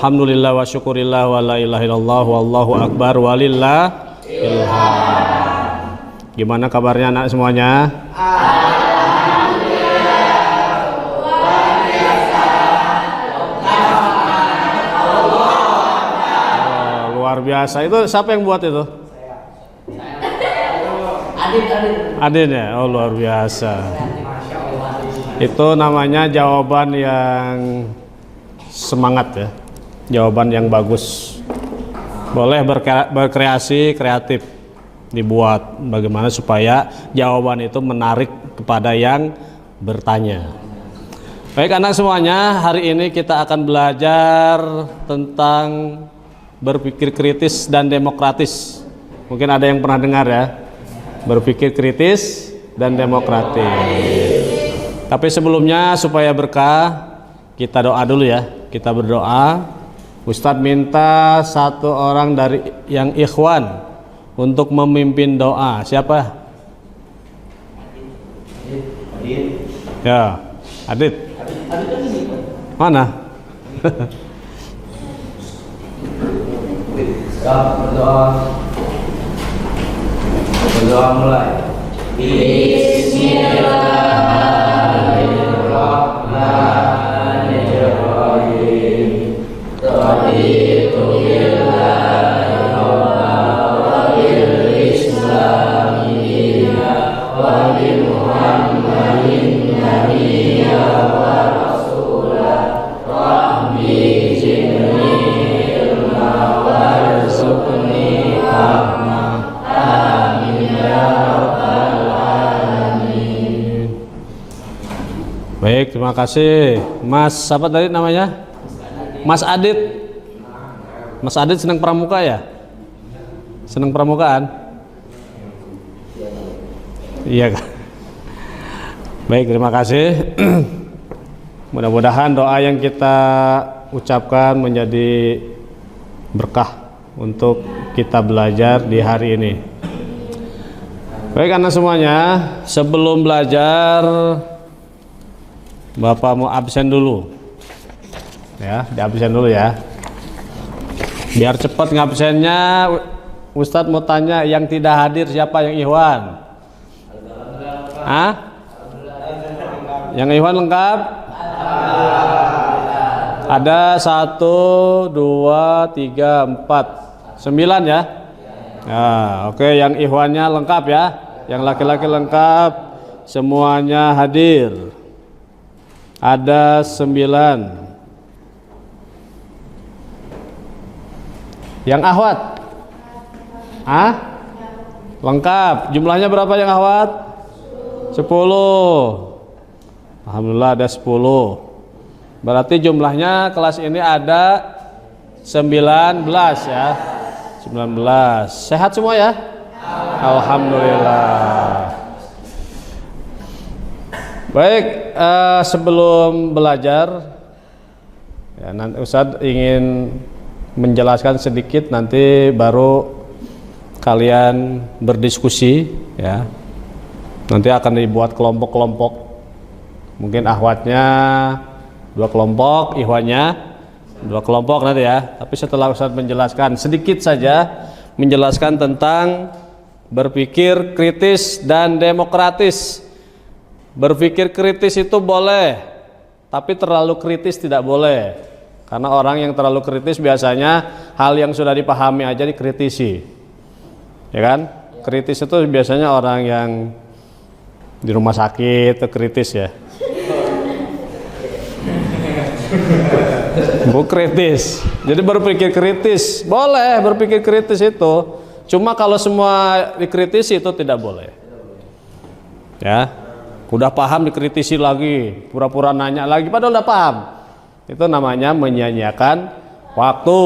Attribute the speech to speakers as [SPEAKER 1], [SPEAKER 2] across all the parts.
[SPEAKER 1] Alhamdulillah wa syukurillah wa la ilaha illallah wallahu akbar walillah ilham. Gimana kabarnya anak semuanya? Luar biasa. Itu siapa yang buat itu? Adin ya? Oh luar biasa. Itu namanya jawaban yang semangat ya. Jawaban yang bagus. Boleh berkreasi, kreatif. Dibuat bagaimana supaya jawaban itu menarik kepada yang bertanya. Baik anak semuanya, hari ini kita akan belajar tentang berpikir kritis dan demokratis. Mungkin ada yang pernah dengar ya, berpikir kritis dan demokratis. Tapi sebelumnya supaya berkah, kita doa dulu ya. Kita berdoa. Ustadz minta satu orang dari yang ikhwan untuk memimpin doa. Siapa? Ya, Adit. Mana?
[SPEAKER 2] Berdoa mulai. Bismillahirrahmanirrahim. Raditu billahi wa bil Islam dinan wa bi Muhammadin nabiyya wa rasulah rabbi zidni ilma warzuqni fahma. Amin ya rabbal alamin.
[SPEAKER 1] Baik, terima kasih. Mas, siapa tadi namanya? Mas Adit. Mas Adit senang pramuka ya? Senang pramukaan? Iya kan? Baik, terima kasih. Mudah-mudahan doa yang kita ucapkan menjadi berkah untuk kita belajar di hari ini. Baik anak semuanya, sebelum belajar Bapak mau absen dulu. Ya, di absen dulu ya. Biar cepat ngabsennya, Ustadz mau tanya yang tidak hadir siapa yang Ikhwan? Hah? Yang Ikhwan lengkap? Ada 1, 2, 3, 4, 9 ya? Nah, oke, yang Ikhwannya lengkap ya? Yang laki-laki lengkap, semuanya hadir. Ada 9. Yang akhwat? Lengkap. Jumlahnya berapa yang akhwat? 10. Alhamdulillah ada 10. Berarti jumlahnya kelas ini ada 19 ya. 19. Sehat semua ya? Alhamdulillah. Baik, sebelum belajar ya, nanti Ustadz ingin menjelaskan sedikit, nanti baru kalian berdiskusi ya. Nanti akan dibuat kelompok-kelompok. Mungkin akhwatnya 2 kelompok, ikhwannya 2 kelompok nanti ya. Tapi setelah Ustadz menjelaskan sedikit saja, menjelaskan tentang berpikir kritis dan demokratis. Berpikir kritis itu boleh, tapi terlalu kritis tidak boleh. Karena orang yang terlalu kritis biasanya hal yang sudah dipahami aja dikritisi. Ya kan? Kritis itu biasanya orang yang di rumah sakit itu kritis ya. Bu kritis. Jadi berpikir kritis, boleh berpikir kritis itu. Cuma kalau semua dikritisi itu tidak boleh. Ya. Udah paham dikritisi lagi, pura-pura nanya lagi padahal udah paham. Itu namanya menyia-nyiakan waktu.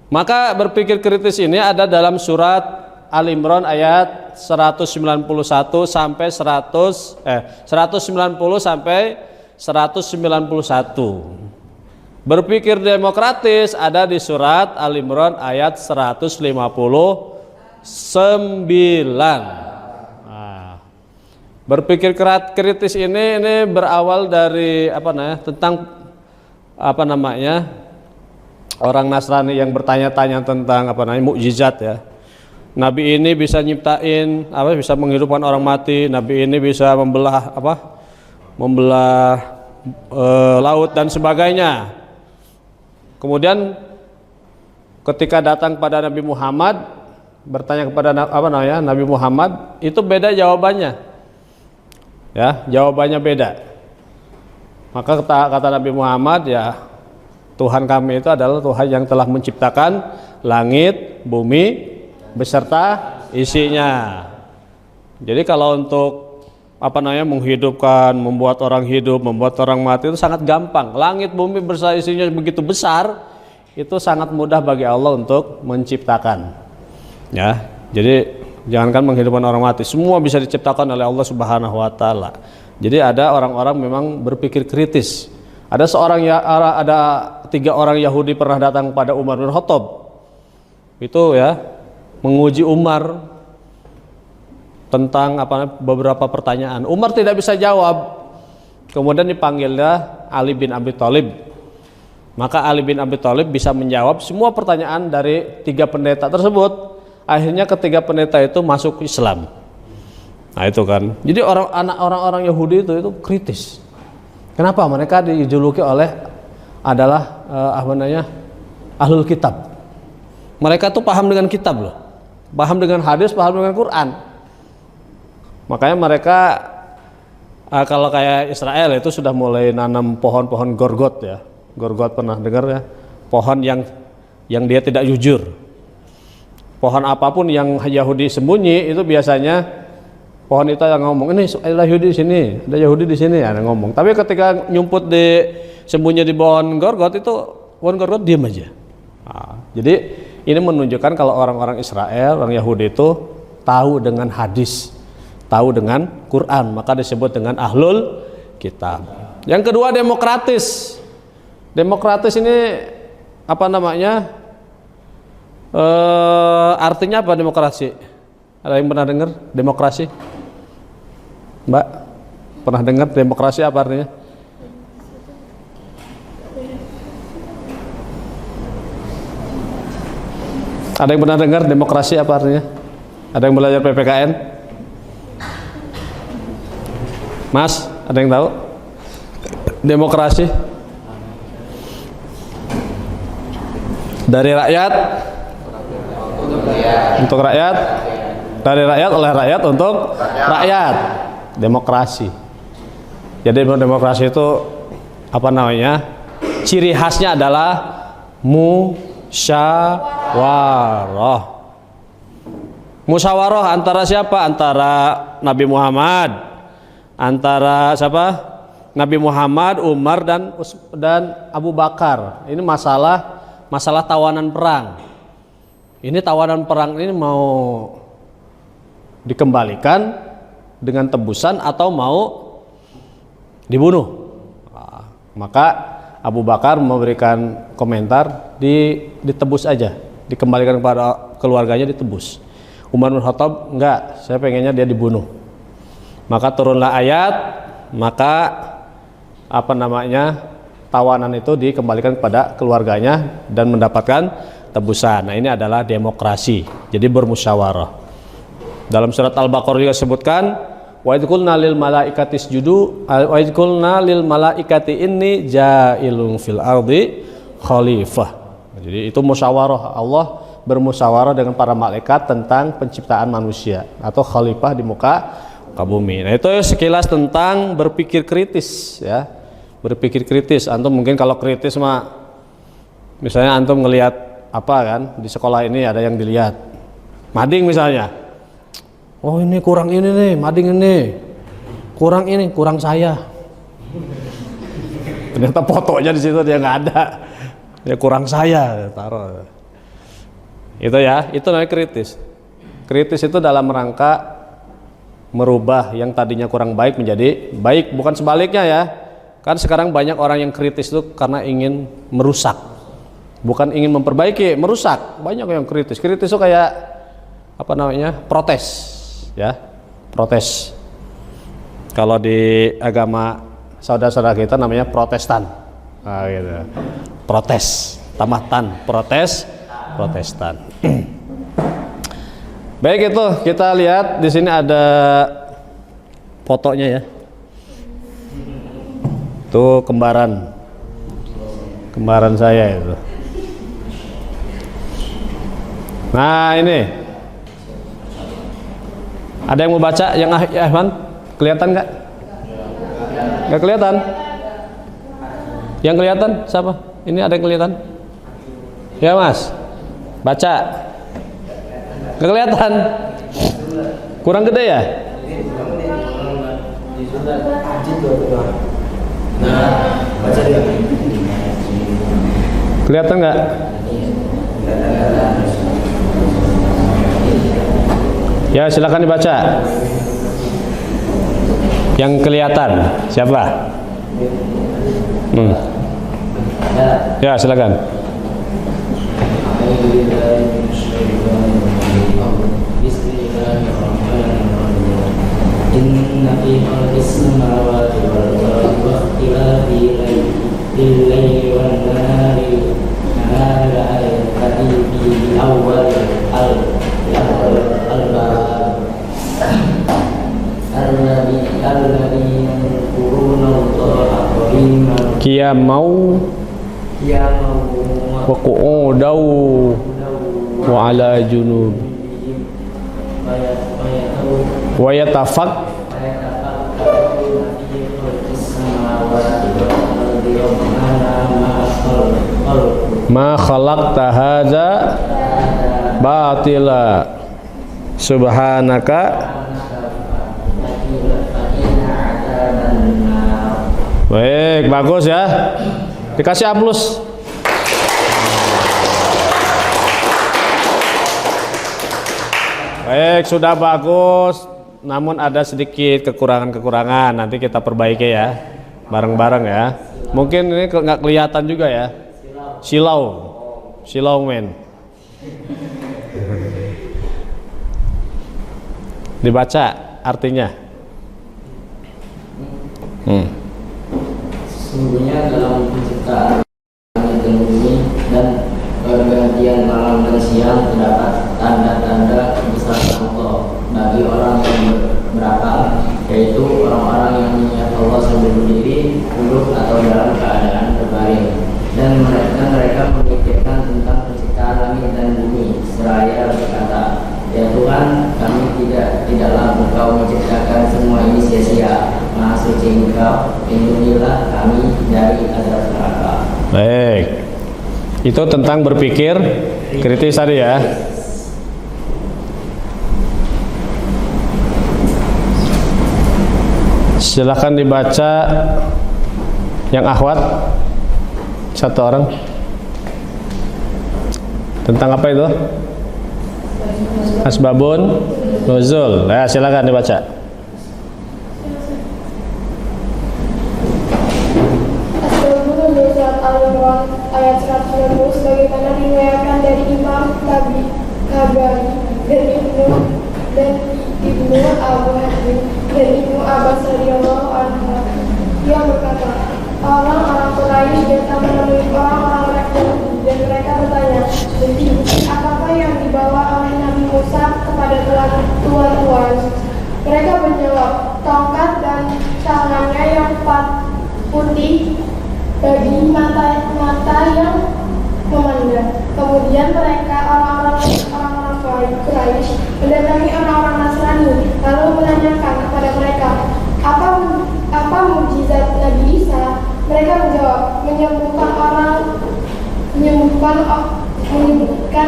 [SPEAKER 1] Maka berpikir kritis ini ada dalam surat Al-Imran ayat 191 sampai 190 sampai 191. Berpikir demokratis ada di surat Al-Imran ayat 159. Berpikir kritis ini berawal dari tentang orang Nasrani yang bertanya-tanya tentang mukjizat ya. Nabi ini bisa nyiptain bisa menghidupkan orang mati, Nabi ini bisa membelah laut dan sebagainya. Kemudian ketika datang pada Nabi Muhammad, bertanya kepada Nabi Muhammad, itu beda jawabannya. Ya, jawabannya beda. Maka kata Nabi Muhammad, ya Tuhan kami itu adalah Tuhan yang telah menciptakan langit, bumi beserta isinya. Jadi kalau untuk menghidupkan, membuat orang hidup, membuat orang mati itu sangat gampang. Langit, bumi beserta isinya begitu besar, itu sangat mudah bagi Allah untuk menciptakan. Ya, jadi jangankan menghidupkan orang mati, semua bisa diciptakan oleh Allah Subhanahu wa taala. Jadi ada orang-orang memang berpikir kritis. Ada 3 orang Yahudi pernah datang pada Umar bin Khattab. Itu ya, menguji Umar tentang beberapa pertanyaan. Umar tidak bisa jawab. Kemudian dipanggilnya Ali bin Abi Thalib. Maka Ali bin Abi Thalib bisa menjawab semua pertanyaan dari 3 pendeta tersebut. Akhirnya ketiga pendeta itu masuk Islam. Nah itu kan. Jadi orang-orang Yahudi itu kritis. Kenapa? Mereka dijuluki adalah ahlul kitab. Mereka tuh paham dengan kitab loh. Paham dengan hadis, paham dengan Quran. Makanya mereka kalau kayak Israel itu sudah mulai nanam pohon-pohon gorgot ya. Gorgot pernah dengar ya? Pohon yang dia tidak jujur. Pohon apapun yang Yahudi sembunyi itu biasanya pohon itu yang ngomong, ini ada Yahudi di sini, ada Yahudi di sini, ada ngomong. Tapi ketika nyumput sembunyi di pohon gorgot itu pohon gorgot diam aja. Nah, jadi ini menunjukkan kalau orang-orang Israel, orang Yahudi itu tahu dengan hadis, tahu dengan Quran, maka disebut dengan ahlul kitab. Yang kedua demokratis. Demokratis ini artinya apa demokrasi? Ada yang pernah dengar demokrasi? Mbak, pernah dengar demokrasi apa artinya? Ada yang pernah dengar demokrasi apa artinya? Ada yang belajar PPKN? Mas, ada yang tahu? Demokrasi dari rakyat untuk rakyat, dari rakyat oleh rakyat untuk rakyat. Demokrasi. Jadi demokrasi itu ciri khasnya adalah musyawarah. Musyawarah antara siapa? Antara Nabi Muhammad, antara siapa? Nabi Muhammad, Umar dan Abu Bakar. Ini masalah tawanan perang. Ini tawanan perang ini mau dikembalikan dengan tebusan atau mau dibunuh. Nah, maka Abu Bakar memberikan komentar ditebus aja, dikembalikan kepada keluarganya, ditebus. Umar bin Khattab enggak, saya pengennya dia dibunuh. Maka turunlah ayat, maka tawanan itu dikembalikan kepada keluarganya dan mendapatkan tebusan. Nah, ini adalah demokrasi. Jadi bermusyawarah. Dalam surat Al-Baqarah juga disebutkan wa idz qulna lil malaikati isjudu wa idz qulna lil malaikati inni ja'ilun fil ardi khalifah. Jadi itu musyawarah. Allah bermusyawarah dengan para malaikat tentang penciptaan manusia atau khalifah di muka bumi. Nah, itu sekilas tentang berpikir kritis ya. Berpikir kritis. Antum mungkin kalau kritis misalnya antum ngelihat di sekolah ini ada yang dilihat. Mading misalnya. Oh, ini kurang ini nih, mading ini. Kurang ini, kurang saya. Ternyata fotonya di situ dia nggak ada. Ya kurang saya, taruh. Itu ya, itu namanya kritis. Kritis itu dalam rangka merubah yang tadinya kurang baik menjadi baik, bukan sebaliknya ya. Kan sekarang banyak orang yang kritis itu karena ingin merusak, bukan ingin memperbaiki, merusak. Banyak yang kritis. Kritis itu kayak protes ya, protes. Kalau di agama saudara-saudara kita namanya Protestan. Nah, gitu. Protes. tamatan, Protestan. Baik, itu kita lihat di sini ada fotonya ya. Itu kembaran saya itu. Nah, ini ada yang mau baca yang Ahwan? Kelihatan nggak? Nggak kelihatan? Yang kelihatan siapa? Ini ada yang kelihatan? Ya Mas, baca. Nggak kelihatan? Kurang gede ya? Kelihatan nggak? Ya silakan dibaca. Yang kelihatan siapa? Ya silakan.
[SPEAKER 2] Inna fi khalqis samawati wal ardi wa ikhtilafi al-laili wan nahari la ayatin fi awwal alladhi yadhkuruna Allaha qiyaman
[SPEAKER 1] wa qu'udan wa ala junub wa yatafak ma khalaqta hadza batila subhanaka. Baik, bagus ya. Dikasih aplaus. Baik, sudah bagus. Namun ada sedikit kekurangan-kekurangan. Nanti kita perbaiki ya, bareng-bareng ya. Mungkin ini nggak kelihatan juga ya. Silau men. Dibaca artinya.
[SPEAKER 2] Sesungguhnya dalam penciptaan langit dan bumi dan pergantian malam dan siang terdapat tanda-tanda kebesaran Allah bagi orang yang berakal, yaitu orang-orang yang mengingat Allah sambil berdiri, duduk atau dalam keadaan berbaring, dan mereka memikirkan tentang penciptaan langit dan bumi seraya berkata, ya Tuhan, kami tidaklah Engkau menciptakan semua ini sia-sia. Maha suci Engkau, lindungilah kami dari azab neraka.
[SPEAKER 1] Baik, itu tentang berpikir kritis tadi ya. Silahkan dibaca yang akhwat satu orang. Tentang apa itu? Asbabun nuzul. Ya, silakan dibaca.
[SPEAKER 3] Asbabun nuzul surat Al-Imran ayat 190 sebagaimana diriwayatkan dari Imam Tabari dan Ibnu Abu Hatim dan Ibnu Abbas radhiyallahu anhu yang berkata, orang-orang Quraisy datang menemui orang-orang Yahudi dan mereka bertanya, bukti apakah yang dibawa oleh Nabi Musa kepada tuan-tuan? Mereka menjawab, tongkat dan tangannya yang putih bagi mata yang memandang. Kemudian mereka orang-orang Quraisy mendatangi orang-orang Nasrani lalu menanyakan kepada mereka, apa mukjizat Nabi Isa? Mereka menjawab, menyembuhkan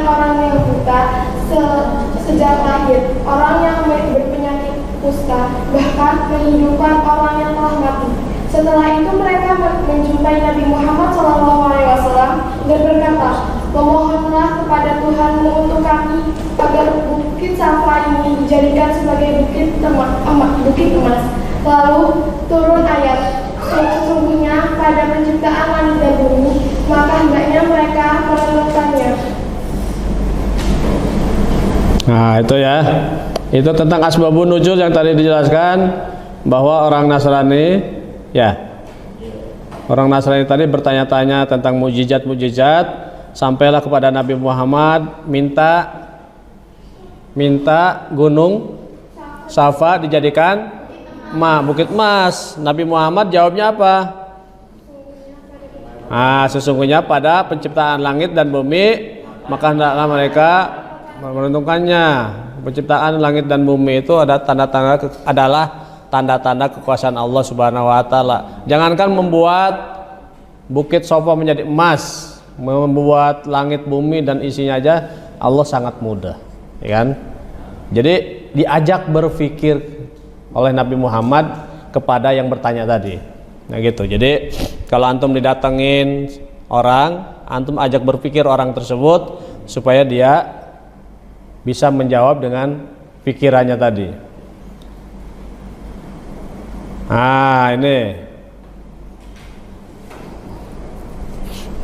[SPEAKER 3] orang yang buta sejak lahir, orang yang berpenyakit kusta, bahkan menghidupkan orang yang telah mati. Setelah itu mereka menjumpai Nabi Muhammad SAW dan berkata, memohonlah kepada Tuhanmu untuk kami agar bukit Safa ini dijadikan sebagai bukit emas. Lalu turun ayat, sesungguhnya pada penciptaan langit dan bumi, maka hendaknya mereka merenungkannya.
[SPEAKER 1] Nah itu ya, itu tentang asbabun nuzul yang tadi dijelaskan, bahwa orang Nasrani ya, orang Nasrani tadi bertanya-tanya tentang mukjizat-mukjizat, sampailah kepada Nabi Muhammad, minta gunung Safa dijadikan bukit emas. Nabi Muhammad jawabnya apa? Sesungguhnya pada penciptaan langit dan bumi, maka hendaklah mereka menentukannya. Penciptaan langit dan bumi itu adalah tanda-tanda kekuasaan Allah Subhanahu wa taala. Jangankan membuat bukit Safa menjadi emas, membuat langit bumi dan isinya aja Allah sangat mudah, ya kan? Jadi diajak berpikir oleh Nabi Muhammad kepada yang bertanya tadi. Nah gitu. Jadi kalau antum didatengin orang, antum ajak berpikir orang tersebut supaya dia bisa menjawab dengan pikirannya tadi. Ini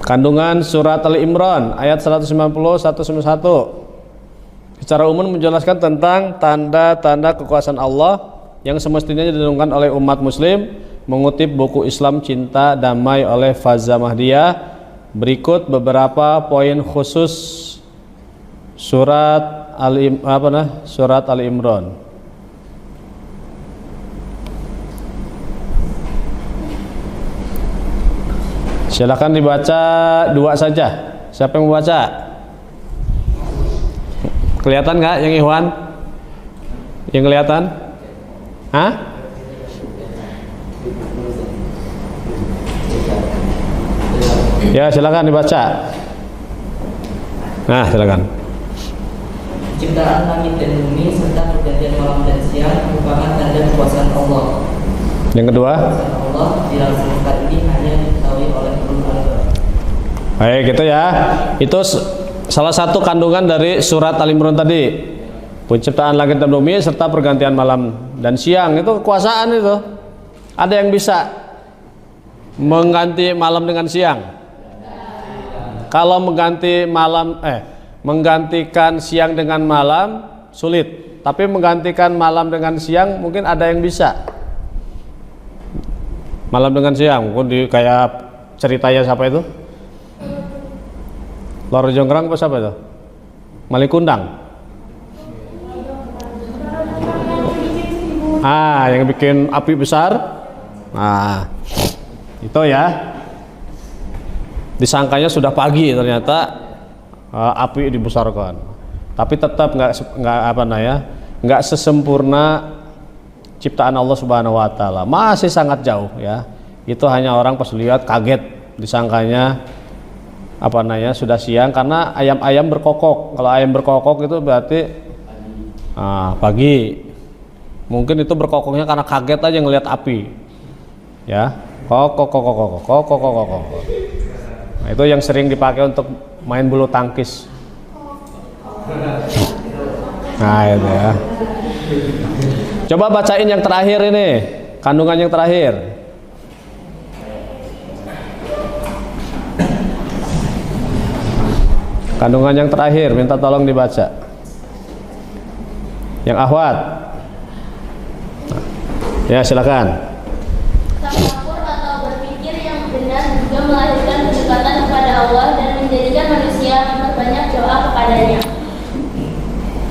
[SPEAKER 1] kandungan surat Ali Imran ayat 190-191 secara umum menjelaskan tentang tanda-tanda kekuasaan Allah yang semestinya direnungkan oleh umat muslim. Mengutip buku Islam Cinta Damai oleh Faza Mahdiyah, berikut beberapa poin khusus surat Ali Imran. Silakan dibaca dua saja. Siapa yang membaca? Kelihatan nggak yang Ikhwan? Yang kelihatan? Ya silakan dibaca. Silakan.
[SPEAKER 2] Ciptaan langit dan bumi serta pergantian malam dan siang merupakan tanda kekuasaan Allah.
[SPEAKER 1] Yang kedua,
[SPEAKER 2] Allah di dalam semesta ini hanya diketahui oleh ulul albab.
[SPEAKER 1] Baik, gitu ya. Itu salah satu kandungan dari surat Al Imran tadi. Penciptaan langit dan bumi serta pergantian malam dan siang, itu kekuasaan itu. Ada yang bisa mengganti malam dengan siang? Kalau menggantikan siang dengan malam sulit, tapi menggantikan malam dengan siang mungkin ada yang bisa. Malam dengan siang, mungkin kayak ceritanya siapa itu? Loro Jonggrang apa siapa itu? Malikundang. Yang bikin api besar. Itu ya. Disangkanya sudah pagi, ternyata api dibesarkan. Tapi tetap nggak sesempurna ciptaan Allah Subhanahu wa taala. Masih sangat jauh ya. Itu hanya orang pas lihat kaget, disangkanya sudah siang karena ayam-ayam berkokok. Kalau ayam berkokok itu berarti pagi. Mungkin itu berkokoknya karena kaget aja ngelihat api. Ya. Kokok. Nah, itu yang sering dipakai untuk main bulu tangkis. Itu ya. Coba bacain yang terakhir ini, kandungan yang terakhir. Kandungan yang terakhir, minta tolong dibaca. Yang Ahwat. Ya, silakan.
[SPEAKER 4] Tafakur atau berpikir yang benar juga melahirkan kedekatan kepada Allah dan menjadikan manusia memperbanyak doa kepadanya.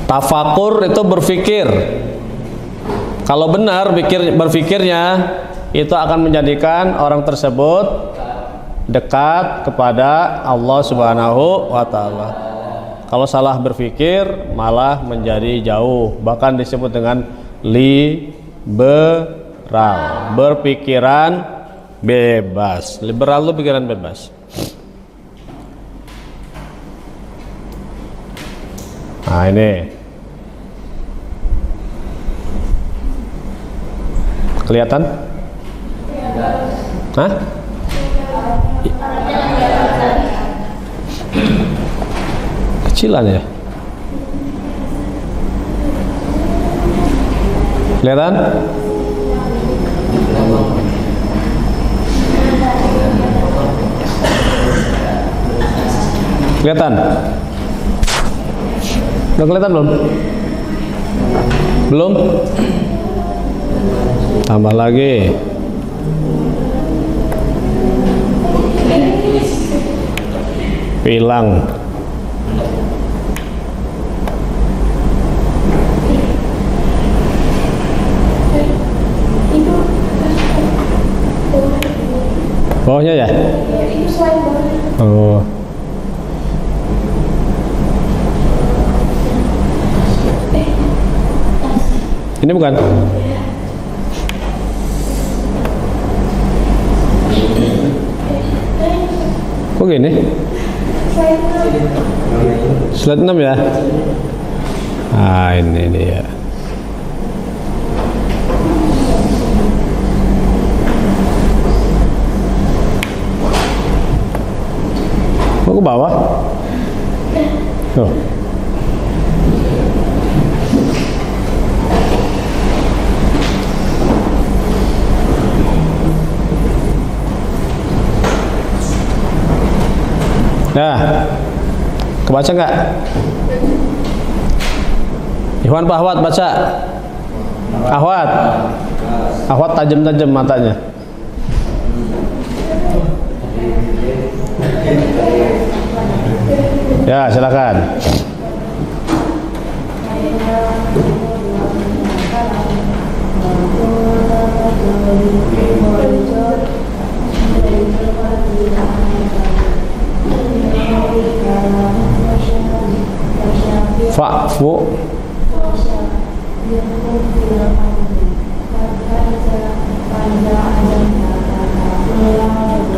[SPEAKER 1] Tafakur itu berpikir. Kalau benar berpikirnya, itu akan menjadikan orang tersebut dekat kepada Allah Subhanahu wa taala. Kalau salah berpikir malah menjadi jauh, bahkan disebut dengan liberal, berpikiran bebas. Liberal itu pikiran bebas. Ini kelihatan? Kecilan ya? Kelihatan? Kelihatan? Udah kelihatan belum? Belum? Tambah lagi. Pilang.
[SPEAKER 3] Itu
[SPEAKER 1] Bawahnya ya?
[SPEAKER 3] itu selain bawah.
[SPEAKER 1] Oh. Ini bukan? Kok gini? Slide 6 ya? Ah, ini dia. Kok ke bawah? Tuh. Nah, kebaca nggak? Ikhwan Pak Ahwat baca. Ahwat, Ahwat tajam-tajam matanya. Ya, silakan. Fa'fu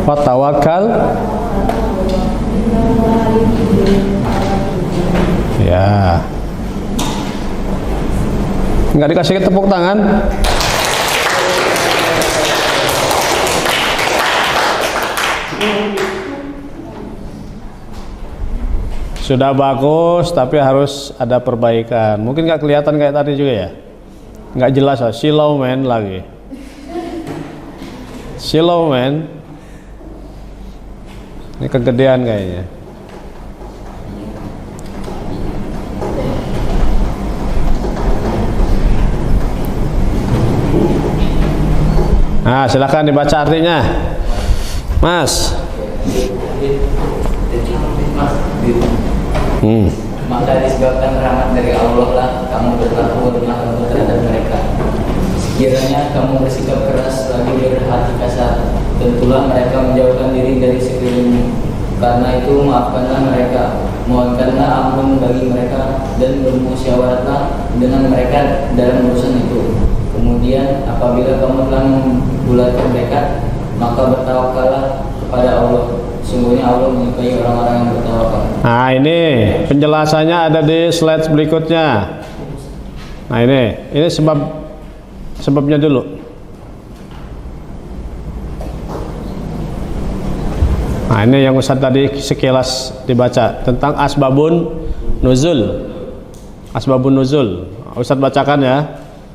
[SPEAKER 1] Fatawakal. Ya. Nggak dikasih tepuk tangan. Sudah bagus, tapi harus ada perbaikan. Mungkin nggak kelihatan kayak tadi juga ya. Nggak jelas lah, silau men lagi. Silau men. Ini kegedean kayaknya. Nah, silakan dibaca artinya, Mas.
[SPEAKER 2] Maka disebabkan rahmat dari Allah lah kamu berlaku lemah lembut terhadap mereka. Sekiranya kamu bersikap keras lagi berhati kasar, tentulah mereka menjauhkan diri dari sekelilingmu. Karena itu maafkanlah mereka, mohonkanlah ampun bagi mereka, dan bermusyawaratlah dengan mereka dalam urusan itu. Kemudian apabila kamu telah membulatkan tekad, maka bertawakallah kepada Allah. Sungguhnya Allah menyukai orang-orang yang bertawakal.
[SPEAKER 1] Nah, ini penjelasannya ada di slide berikutnya. Nah, ini sebabnya dulu. Nah, ini yang Ustaz tadi sekilas dibaca tentang asbabun nuzul. Asbabun nuzul. Ustaz bacakan ya.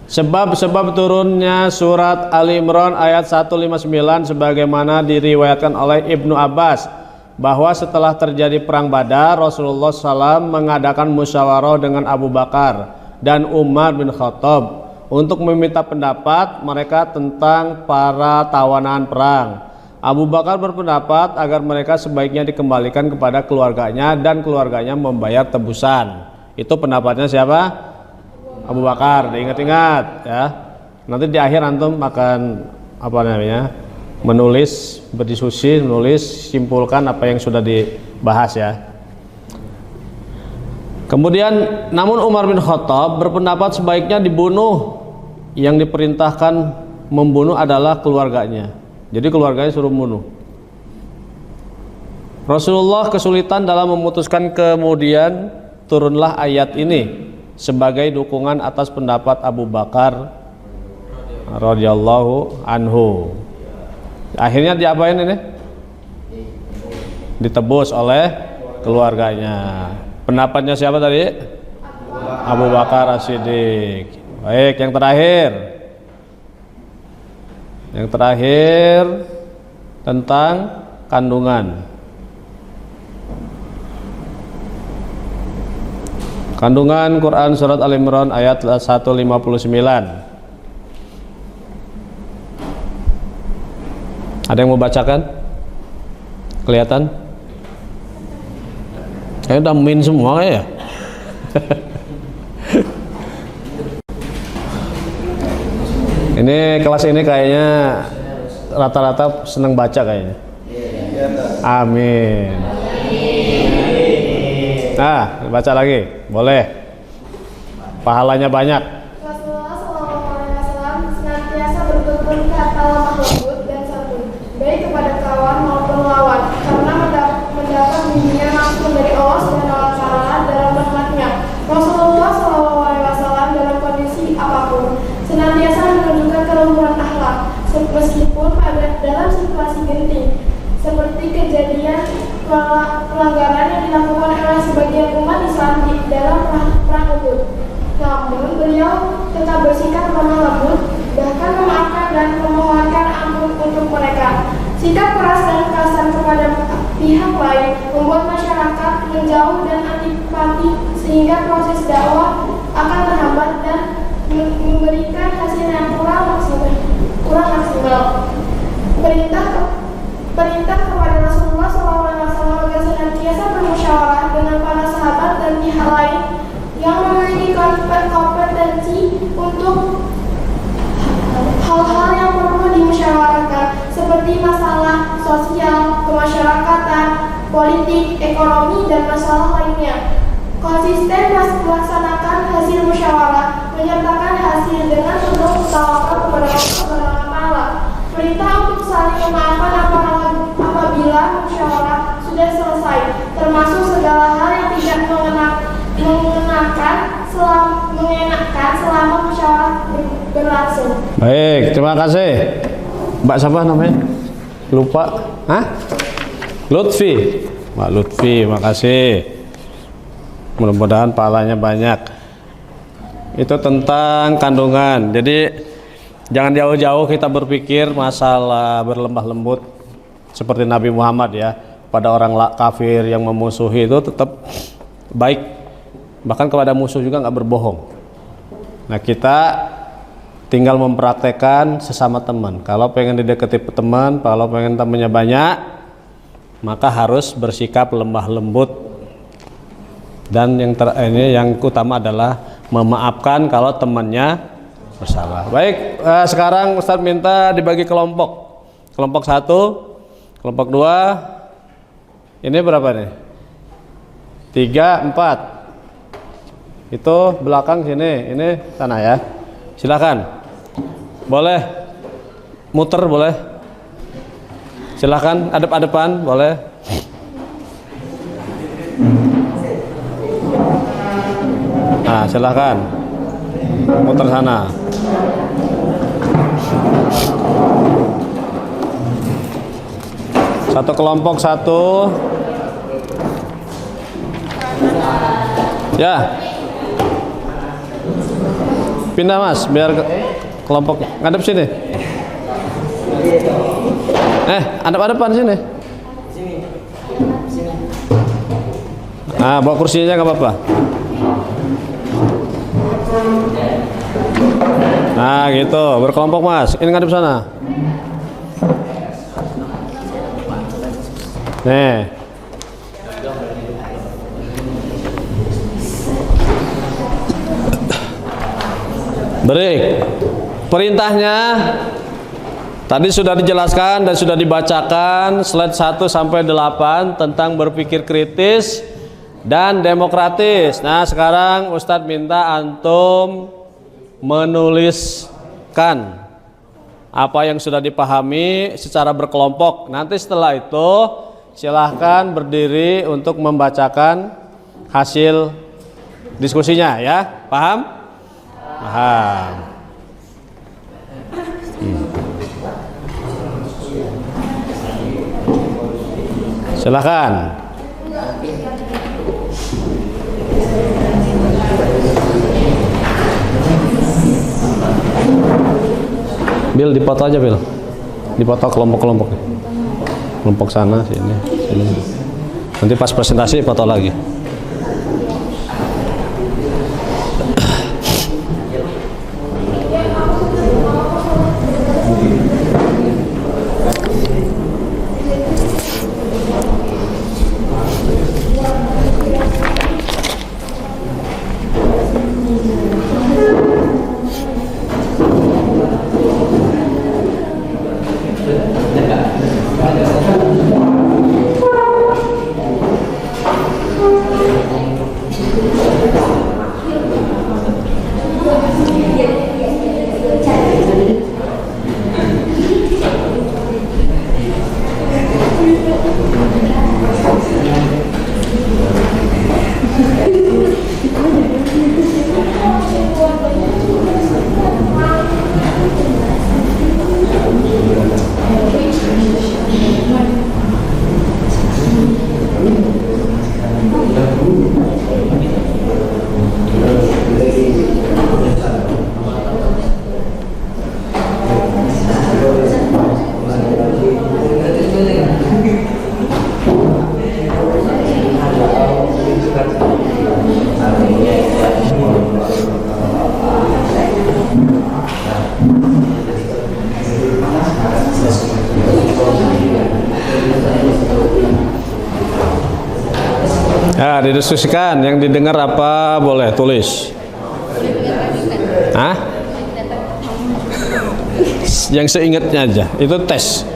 [SPEAKER 1] Sebab-sebab turunnya surat Ali Imran ayat 159 sebagaimana diriwayatkan oleh Ibnu Abbas bahwa setelah terjadi perang Badar, Rasulullah SAW mengadakan musyawarah dengan Abu Bakar dan Umar bin Khattab untuk meminta pendapat mereka tentang para tawanan perang. Abu Bakar berpendapat agar mereka sebaiknya dikembalikan kepada keluarganya dan keluarganya membayar tebusan. Itu pendapatnya siapa? Abu Bakar. Diingat-ingat ya. Nanti di akhir antum akan menulis, berdiskusi, menulis, simpulkan apa yang sudah dibahas ya. Kemudian namun Umar bin Khattab berpendapat sebaiknya dibunuh. Yang diperintahkan membunuh adalah keluarganya. Jadi keluarganya suruh bunuh. Rasulullah kesulitan dalam memutuskan, kemudian turunlah ayat ini sebagai dukungan atas pendapat Abu Bakar radhiyallahu anhu. Akhirnya diapain ini? Ditebus oleh keluarganya. Pendapatnya siapa tadi? Abu Bakar As-Siddiq. Baik, yang terakhir. Yang terakhir tentang kandungan. Kandungan Quran surat Al Imran ayat 159. Ada yang mau bacakan? Kelihatan? Kayaknya udah min semua ya. Ini kelas ini kayaknya rata-rata senang baca kayaknya. Amin. Nah, baca lagi, boleh. Pahalanya banyak.
[SPEAKER 3] Rasulullah SAW senantiasa berberkata lemah lembut dan santun, baik kepada kawan maupun lawan, karena mendapat bimbingan langsung dari Allah SWT dalam rahmatnya. Rasulullah SAW dalam kondisi apapun senantiasa menunjukkan kelemburan akhlak, meskipun dalam situasi genting, seperti kejadian pelanggaran yang dilakukan oleh sebagian umat Islam di dalam perang Uhud. Namun beliau tetap bersikap lemah lembut, bahkan memaafkan dan memohonkan ampun untuk mereka. Sikap keras dan kasar kepada pihak lain membuat masyarakat menjauh dan antipati, sehingga proses dakwah akan terhambat dan memberikan hasil yang kurang maksimal. Perintah kepada Rasulullah SAW agar senantiasa bermusyawarah dengan para sahabat dan pihak lain yang memiliki kompetensi untuk hal-hal yang perlu dimusyawarahkan, seperti masalah sosial, kemasyarakatan, politik, ekonomi, dan masalah lainnya. Konsisten melaksanakan hasil musyawarah, menyertakan hasil dengan penuh tawakal kepada Allah Subhanahu wa Ta'ala. Perintah untuk saling memaafkan apabila musyawarah sudah selesai, termasuk segala hal yang tidak mengenakan selama musyawarah berlangsung.
[SPEAKER 1] Baik, terima kasih. Mbak siapa namanya? Lupa. Hah? Lutfi. Mbak Lutfi, makasih. Mudah-mudahan pahalanya banyak. Itu tentang kandungan. Jadi jangan jauh-jauh kita berpikir masalah berlemah lembut seperti Nabi Muhammad ya. Pada orang kafir yang memusuhi itu tetap baik. Bahkan kepada musuh juga nggak berbohong. Nah, kita tinggal mempraktekkan sesama teman. Kalau pengen didekati teman, kalau pengen temannya banyak, maka harus bersikap lemah lembut. Dan yang utama adalah memaafkan kalau temannya bersalah. Baik, sekarang Ustadz minta dibagi kelompok. Kelompok 1, kelompok 2. Ini berapa nih? 3, 4. Itu belakang sini, ini sana ya. Silakan. Boleh muter, boleh. Silakan adep-adepan, boleh. Nah, silakan muter sana. Satu kelompok 1. Ya. Pindah Mas, biar kelompok ngadep sini. Adep-adepan sini. Nah, bawa kursinya nggak apa-apa. Nah, gitu, berkelompok Mas. Ini ngadep sana. Nih. Break. Perintahnya tadi sudah dijelaskan dan sudah dibacakan slide 1 sampai 8 tentang berpikir kritis dan demokratis. Nah, sekarang Ustadz minta antum menuliskan apa yang sudah dipahami secara berkelompok. Nanti setelah itu silahkan berdiri untuk membacakan hasil diskusinya ya. Paham? Paham. Silahkan. Bil, dipoto aja Bil. Dipoto kelompok-kelompoknya. Kelompok sana, sini, sini. Nanti pas presentasi foto lagi. Ya, didiskusikan. Yang didengar apa boleh tulis. Hah? Yang seingatnya aja. Itu tes.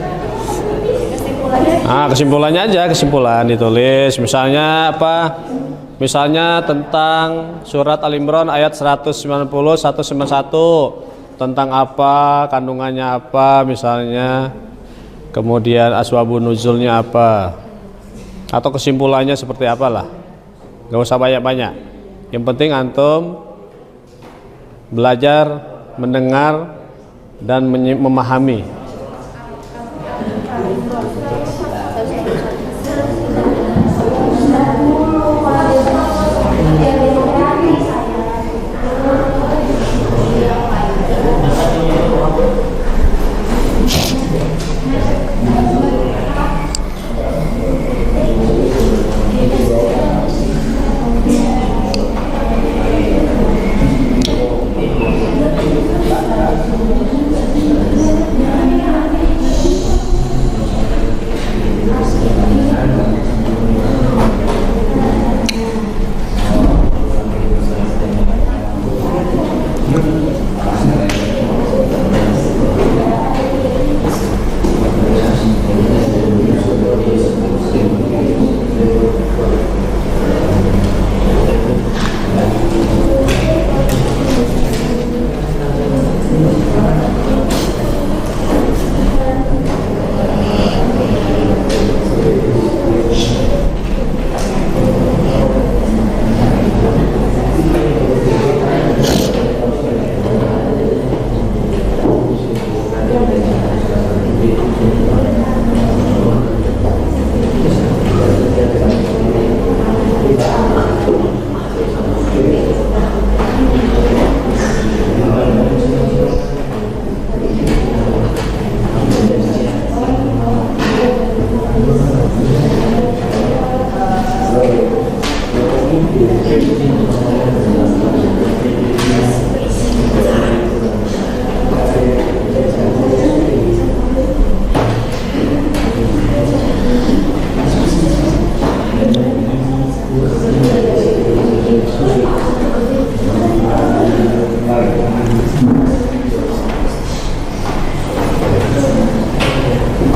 [SPEAKER 1] Kesimpulannya aja, kesimpulan ditulis. Misalnya apa? Misalnya tentang surat Al-Imran ayat 190, 191. Tentang apa, kandungannya apa misalnya. Kemudian asbabun nuzulnya apa. Atau kesimpulannya seperti apalah. Gak usah banyak-banyak. Yang penting antum belajar, mendengar, dan memahami.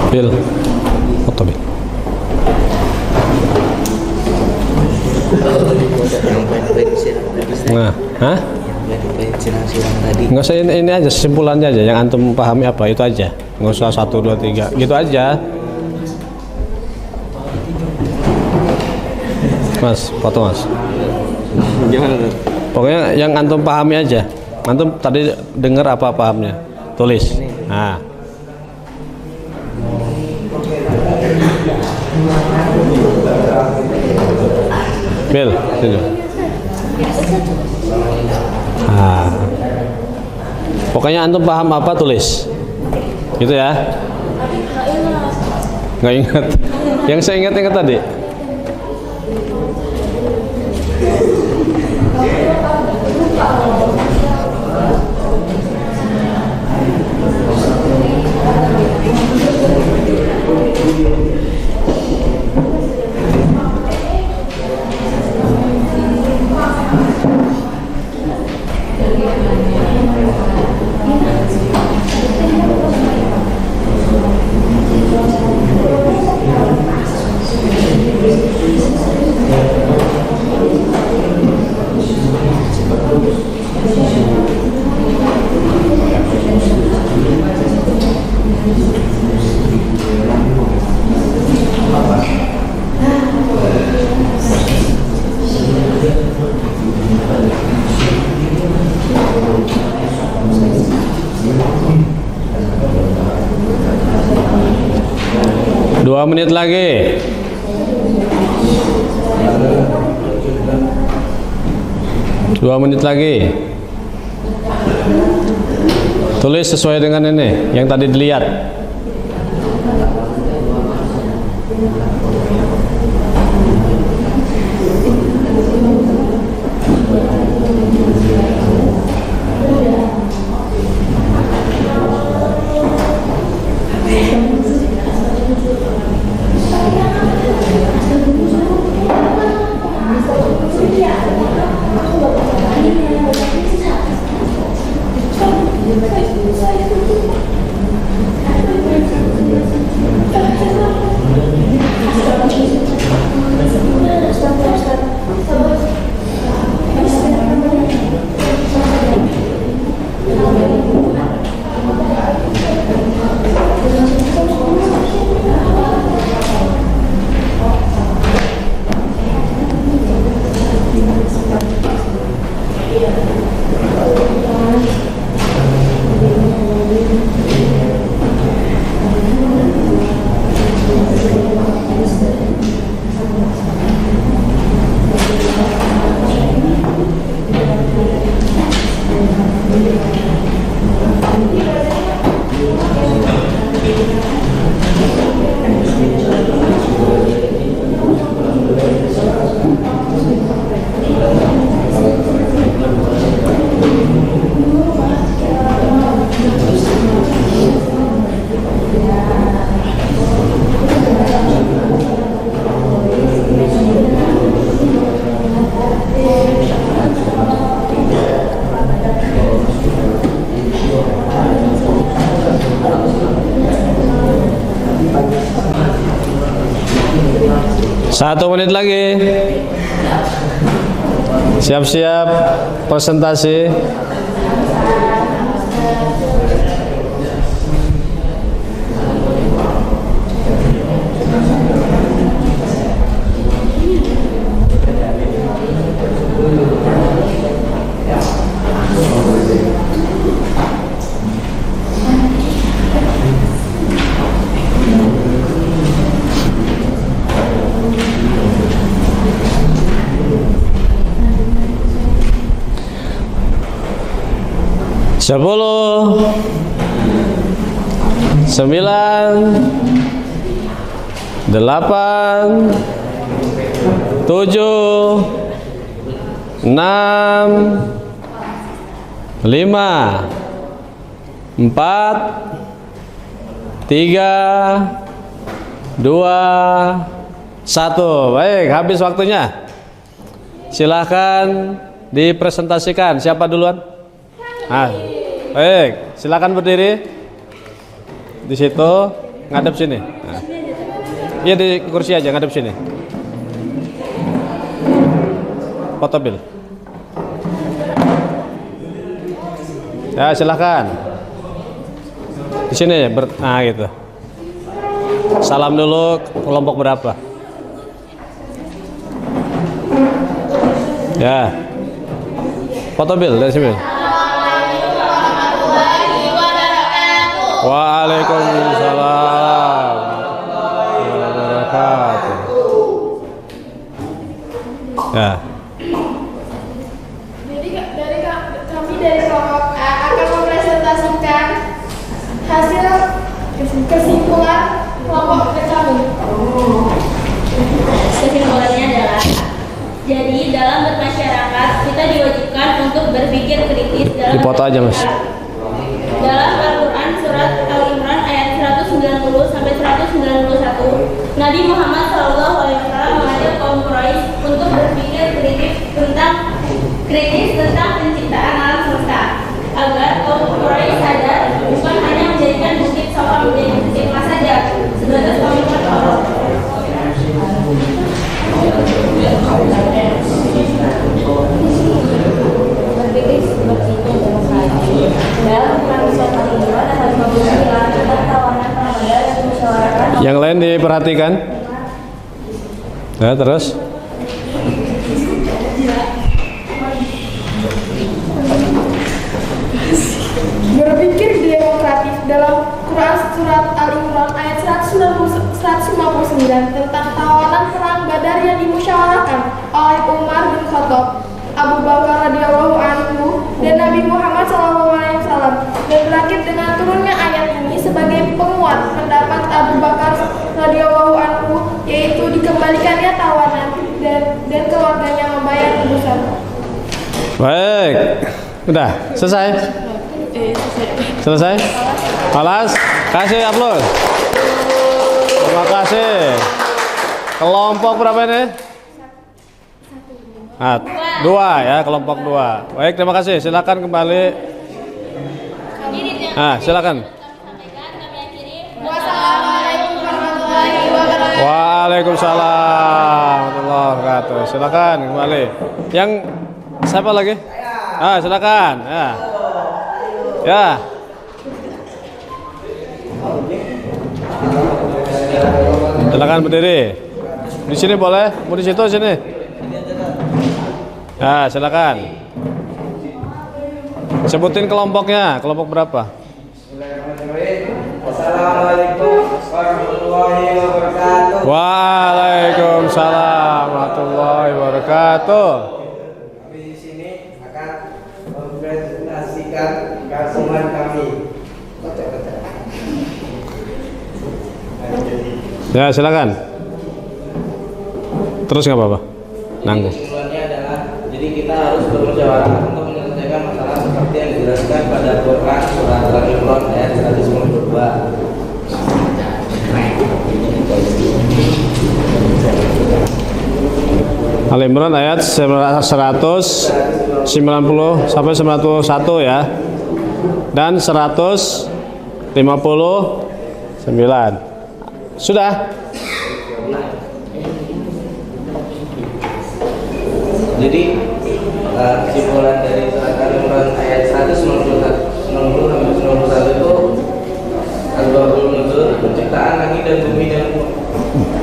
[SPEAKER 1] Bil, foto Bil. Nah, hah? Nggak usah ini aja, kesimpulannya aja. Yang antum pahami apa itu aja. Nggak usah 1, 2, 3, gitu aja. Mas, foto mas.
[SPEAKER 2] Gimana tuh?
[SPEAKER 1] Pokoknya yang antum pahami aja. Antum tadi dengar apa pahamnya? Tulis. Nah. Bil, sini. Pokoknya antum paham apa tulis. Gitu ya. Nggak ingat. Yang saya ingat tadi. Dua menit lagi. Dua menit lagi. Tulis sesuai dengan ini yang tadi dilihat. 1 menit lagi. Siap-siap presentasi. Sepuluh, 9, 8, 7, 6, 5, 4, 3, 2, 1. Baik, habis waktunya. Silahkan dipresentasikan. Siapa duluan? Baik, silakan berdiri di situ, ngadep sini. Nah. Iya, di kursi aja, ngadep sini. Foto Bil. Ya, silakan. Di sini, nah gitu. Salam dulu, kelompok berapa? Ya. Foto Bil dari sini. Waalaikumsalam warahmatullahi wabarakatuh. Ya.
[SPEAKER 3] Jadi kami dari kelompok A akan mempresentasikan hasil kesimpulan kelompok kami.
[SPEAKER 4] Kesimpulannya adalah, jadi dalam bermasyarakat kita diwajibkan untuk berpikir kritis dalam
[SPEAKER 1] Dipoto aja, Mas.
[SPEAKER 4] Dalam Al-Quran surat Al-Imran ayat 190 sampai 191, Nabi Muhammad SAW mengajak kaum Quraisy untuk berpikir kritis tentang penciptaan alam semesta, agar kaum Quraisy sadar bukan hanya menjadikan bukit Safa menjadi bukit emas saja sebatas komitmen Allah. Berpikir seperti itu demokrasi. Dalam Quran surat Al-Imran ayat 59 tentang tawanan pengambilan dan musyawaratan.
[SPEAKER 1] Yang lain diperhatikan. Ya, terus.
[SPEAKER 3] Berpikir demokratis dalam Quran surat Al-Imran ayat 159 tentang tawanan perang Badar yang dimusyawarahkan oleh Umar bin Khattab, Abu Bakar radhiyallahu anhu, dan Nabi Muhammad SAW, dan berakhir dengan turunnya ayat ini sebagai penguat pendapat Abu Bakar radhiyallahu anhu, yaitu dikembalikannya tawanan dan keluarganya membayar tebusan.
[SPEAKER 1] Baik. Udah, selesai? Selesai? Alas, kasih aplaus. Terima kasih. Kelompok berapa ini? 2 ya, kelompok 2. Baik, terima kasih. Silakan kembali. Silakan.
[SPEAKER 3] Wassalamualaikum warahmatullahi wabarakatuh.
[SPEAKER 1] Waalaikumsalam warahmatullahi wabarakatuh. Silakan kembali. Yang siapa lagi? Silakan. Ya. Silakan berdiri. Di sini boleh? Mau di situ sini? Ya, silakan. Sebutin kelompoknya. Kelompok berapa?
[SPEAKER 5] Assalamualaikum warahmatullahi wabarakatuh.
[SPEAKER 1] Waalaikumsalam warahmatullahi wabarakatuh.
[SPEAKER 5] Kami di sini akan mempresentasikan rangkuman kami.
[SPEAKER 1] Ya, silakan. Terus nggak apa-apa. Nanggung.
[SPEAKER 5] Kesimpulannya adalah, jadi kita harus bermusyawarah untuk menyelesaikan masalah seperti yang dijelaskan pada Quran surat Al-Imran ayat 192.
[SPEAKER 1] Al-Imran ayat 190 sampai 191 ya. Dan 159. Sudah?
[SPEAKER 5] Jadi kesimpulan dari surat Al-Imran ayat 191 itu Al-Babul Nuzul, penciptaan langit dan bumi dan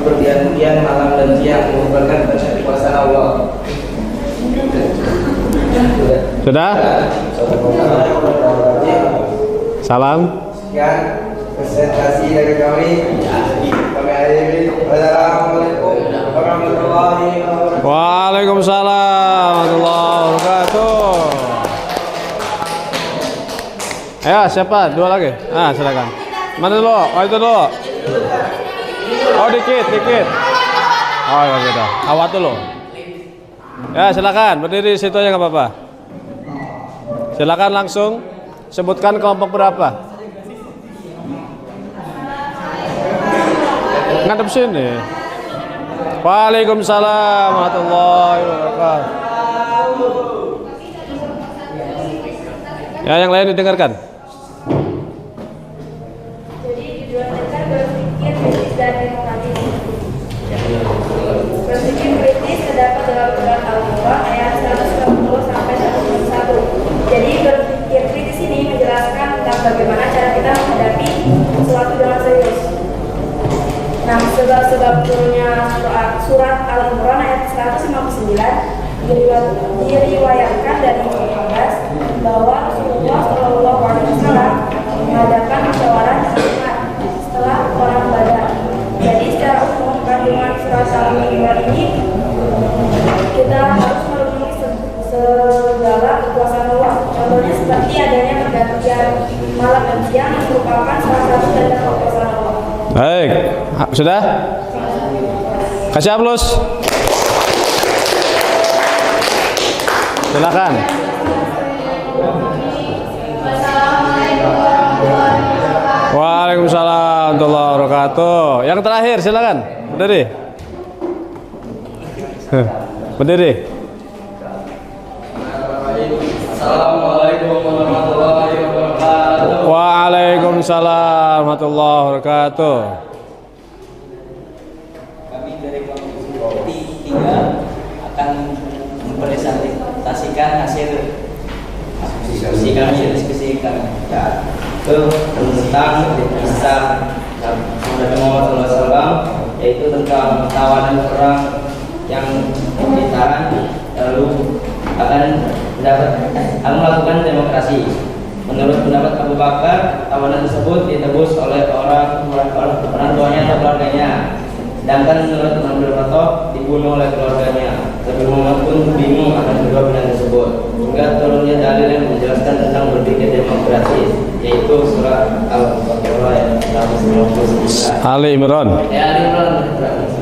[SPEAKER 5] pergantian malam dan siang merupakan kekuasaan Allah.
[SPEAKER 1] Sudah? Salam.
[SPEAKER 6] Sekian presentasi dari kami. Kami akhiri. Wassalamualaikum warahmatullahi wabarakatuh.
[SPEAKER 1] Waalaikumsalam warahmatullahi wabarakatuh. Ayo, siapa? Dua lagi. Silakan. Mana dulu? Oh, itu dulu. Oh, dikit. Oh, ya sudah. Awat dulu. Ya, silakan. Berdiri situ aja nggak apa-apa. Silakan langsung sebutkan kelompok berapa. Ngadep sini. Waalaikumsalam warahmatullahi wabarakatuh. Ya, yang lain didengarkan.
[SPEAKER 7] Jadi didasarkan berpikir kritis dan demokratis. Berpikir kritis terdapat dalam surat Al-Quran ayat 190 sampai 191. Jadi berpikir kritis ini menjelaskan tentang bagaimana cara kita menghadapi sesuatu dengan serius. Nah, sebab-sebab turunnya surat Al-Imran ayat 159 diriwayatkan dari Ibnu Abbas bahwa Rasulullah Shallallahu Alaihi Wasallam mengadakan musyawarah Jumat setelah perang Badar. Jadi secara umum kandungan surat Al-Imran ini kita harus memenuhi segala kekuasaan Allah. Contohnya seperti adanya pergantian malam dan siang yang merupakan salah satu dari kekuasaan Allah.
[SPEAKER 1] Baik, sudah? Kasih aplaus. Silakan. Waalaikumsalam warahmatullahi wabarakatuh. Yang terakhir silakan. Berdiri. Berdiri.
[SPEAKER 5] Assalamualaikum warahmatullahi wabarakatuh.
[SPEAKER 1] Waalaikumsalam warahmatullahi wabarakatuh.
[SPEAKER 8] Kami dari kelompok 3 akan mempresentasikan hasil diskusi kami itu tentang kisah Nabi Muhammad SAW, yaitu tentang tawanan perang yang ditahan lalu akan melakukan demokrasi. Menurut pendapat Abu Bakar, tawanan tersebut ditebus oleh orang tuanya atau keluarganya. Sedangkan menurut Umar bin Khattab dibunuh oleh keluarganya. Nabi Muhammad pun bingung akan kedua pilihan tersebut. Hingga turunnya dalil yang menjelaskan tentang berpikir demokratis, yaitu surat Al-Baqarah ayat 199.
[SPEAKER 1] Ali Imran.
[SPEAKER 5] Ali Imran.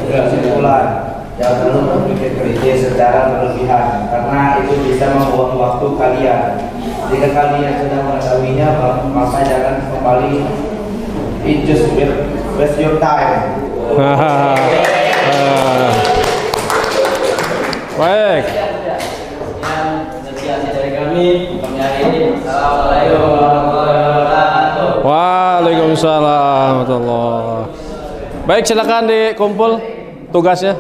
[SPEAKER 6] Kesimpulan, jangan terlalu berpikir kritis secara berlebihan, karena itu bisa membuang waktu kalian. Jika kalian sudah mengetahuinya, maka jangan kembali. It just waste your time.
[SPEAKER 1] Baik.
[SPEAKER 8] Sekian dari kami akhiri. Assalamualaikum warahmatullahi wabarakatuh.
[SPEAKER 1] Waalaikumsalam warahmatullahi. Baik, silakan dikumpul tugasnya.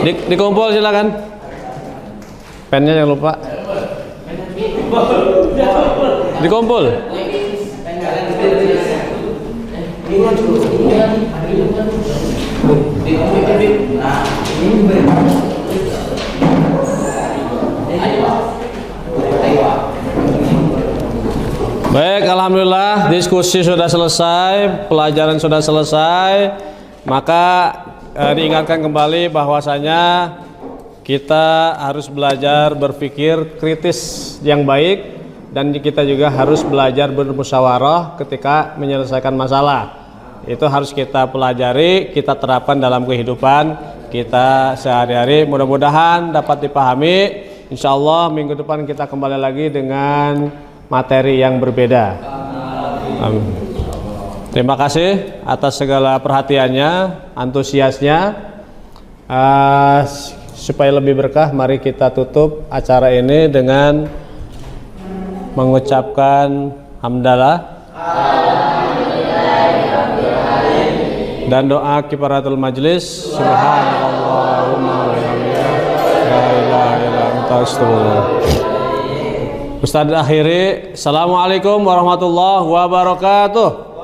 [SPEAKER 1] Dikumpul silakan. Pennya jangan lupa. Dikumpul. Baik, alhamdulillah diskusi sudah selesai, pelajaran sudah selesai. Maka diingatkan kembali bahwasanya kita harus belajar berpikir kritis yang baik, dan kita juga harus belajar bermusyawarah ketika menyelesaikan masalah. Itu harus kita pelajari, kita terapkan dalam kehidupan kita sehari-hari. Mudah-mudahan dapat dipahami. Insya Allah minggu depan kita kembali lagi dengan materi yang berbeda. Amin. Terima kasih atas segala perhatiannya, antusiasnya. Supaya lebih berkah, mari kita tutup acara ini dengan mengucapkan hamdalah. Dan doa kifaratul majlis. Subhanallahumma wa bihamdika la ilaha illa anta astaghfiruka. Ustaz akhiri. Assalamualaikum warahmatullahi wabarakatuh.